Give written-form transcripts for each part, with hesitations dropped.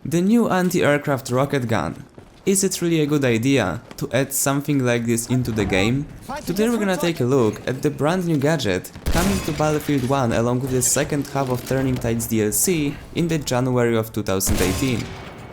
The new anti-aircraft rocket gun. Is it really a good idea to add something like this into the game? Today we're gonna take a look at the brand new gadget coming to Battlefield 1 along with the second half of Turning Tides DLC in the January of 2018.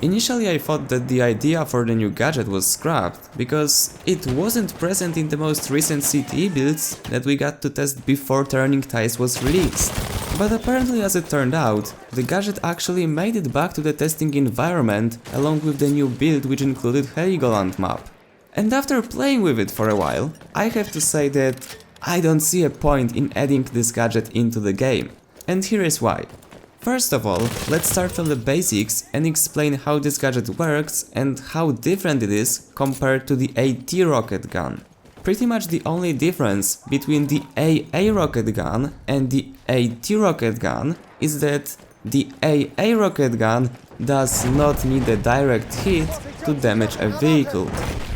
Initially I thought that the idea for the new gadget was scrapped, because it wasn't present in the most recent CTE builds that we got to test before Turning Tides was released. But apparently, as it turned out, the gadget actually made it back to the testing environment along with the new build, which included Heligoland map. And after playing with it for a while, I have to say that I don't see a point in adding this gadget into the game. And here is why. First of all, let's start from the basics and explain how this gadget works and how different it is compared to the AT rocket gun. Pretty much the only difference between the AA rocket gun and the AT rocket gun is that the AA rocket gun does not need a direct hit to damage a vehicle.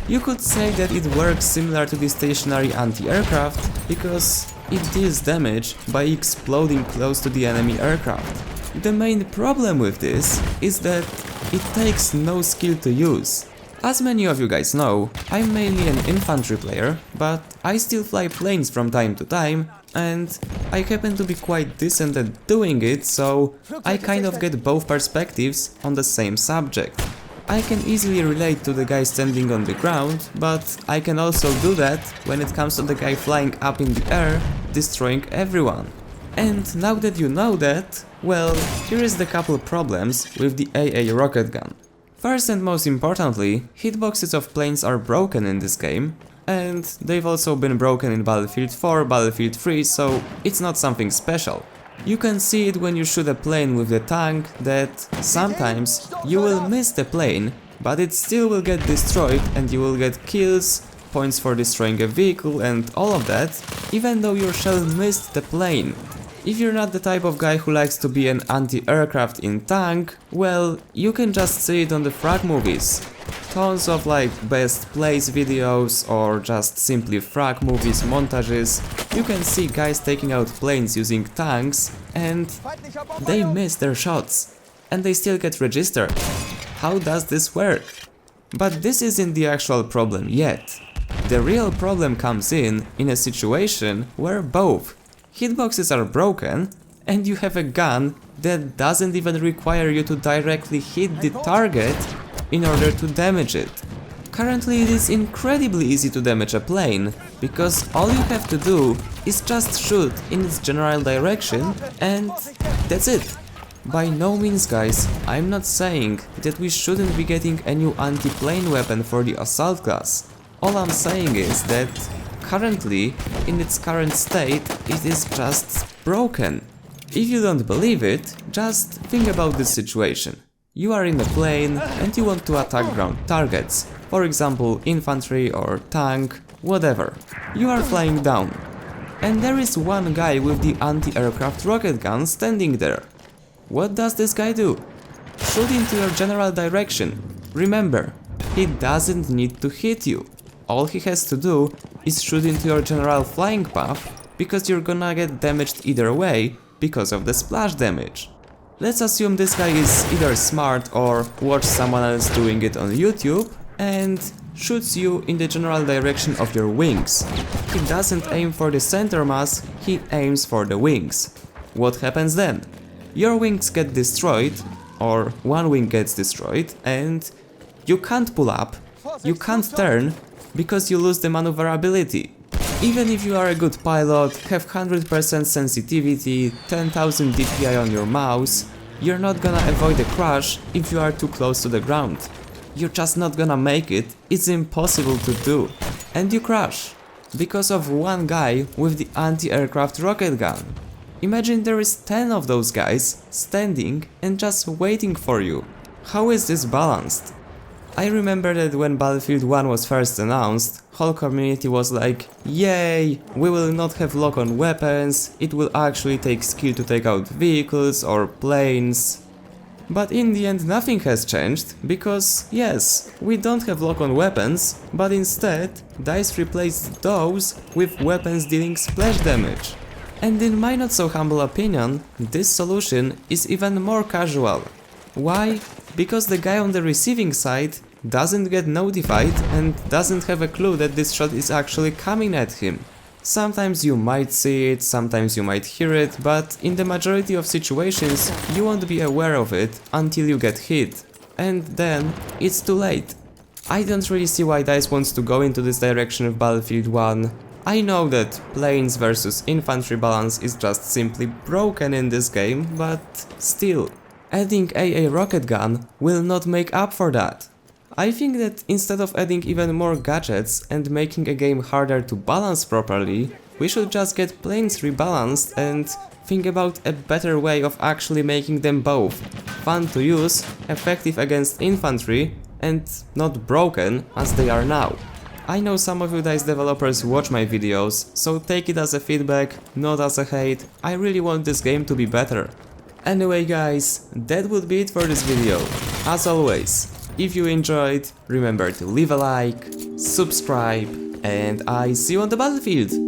You could say that it works similar to the stationary anti-aircraft because it deals damage by exploding close to the enemy aircraft. The main problem with this is that it takes no skill to use. As many of you guys know, I'm mainly an infantry player, but I still fly planes from time to time, and I happen to be quite decent at doing it, so I kind of get both perspectives on the same subject. I can easily relate to the guy standing on the ground, but I can also do that when it comes to the guy flying up in the air, destroying everyone. And now that you know that, well, here is the couple problems with the AA rocket gun. First and most importantly, hitboxes of planes are broken in this game, and they've also been broken in Battlefield 4, Battlefield 3, so it's not something special. You can see it when you shoot a plane with the tank that sometimes you will miss the plane, but it still will get destroyed and you will get kills, points for destroying a vehicle and all of that, even though your shell missed the plane. If you're not the type of guy who likes to be an anti-aircraft in tank, well, you can just see it on the frag movies. Tons of like best plays videos or just simply frag movies montages. You can see guys taking out planes using tanks and they miss their shots and they still get registered. How does this work? But this isn't the actual problem yet. The real problem comes in a situation where both hitboxes are broken and you have a gun that doesn't even require you to directly hit the target in order to damage it. Currently it is incredibly easy to damage a plane, because all you have to do is just shoot in its general direction and that's it. By no means guys, I'm not saying that we shouldn't be getting a new anti-plane weapon for the assault class. All I'm saying is that currently, in its current state, it is just broken. If you don't believe it, just think about this situation. You are in a plane and you want to attack ground targets, for example infantry or tank, whatever. You are flying down. And there is one guy with the anti-aircraft rocket gun standing there. What does this guy do? Shoot into your general direction. Remember, he doesn't need to hit you. All he has to do is shoot into your general flying path, because you're gonna get damaged either way because of the splash damage. Let's assume this guy is either smart or watched someone else doing it on YouTube and shoots you in the general direction of your wings. He doesn't aim for the center mass, he aims for the wings. What happens then? Your wings get destroyed, or one wing gets destroyed, and you can't pull up, you can't turn, because you lose the maneuverability. Even if you are a good pilot, have 100% sensitivity, 10,000 DPI on your mouse, you're not gonna avoid a crash if you are too close to the ground. You're just not gonna make it, it's impossible to do. And you crash. Because of one guy with the anti-aircraft rocket gun. Imagine there is 10 of those guys standing and just waiting for you. How is this balanced? I remember that when Battlefield 1 was first announced, whole community was like, yay, we will not have lock-on weapons, it will actually take skill to take out vehicles or planes. But in the end nothing has changed, because yes, we don't have lock-on weapons, but instead DICE replaced those with weapons dealing splash damage. And in my not so humble opinion, this solution is even more casual. Why? Because the guy on the receiving side doesn't get notified and doesn't have a clue that this shot is actually coming at him. Sometimes you might see it, sometimes you might hear it, but in the majority of situations you won't be aware of it until you get hit. And then it's too late. I don't really see why DICE wants to go into this direction of Battlefield 1. I know that planes versus infantry balance is just simply broken in this game, but still. Adding AA rocket gun will not make up for that. I think that instead of adding even more gadgets and making a game harder to balance properly, we should just get planes rebalanced and think about a better way of actually making them both fun to use, effective against infantry, and not broken as they are now. I know some of you DICE developers watch my videos, so take it as a feedback, not as a hate. I really want this game to be better. Anyway guys, that would be it for this video. As always, if you enjoyed, remember to leave a like, subscribe, and I see you on the battlefield!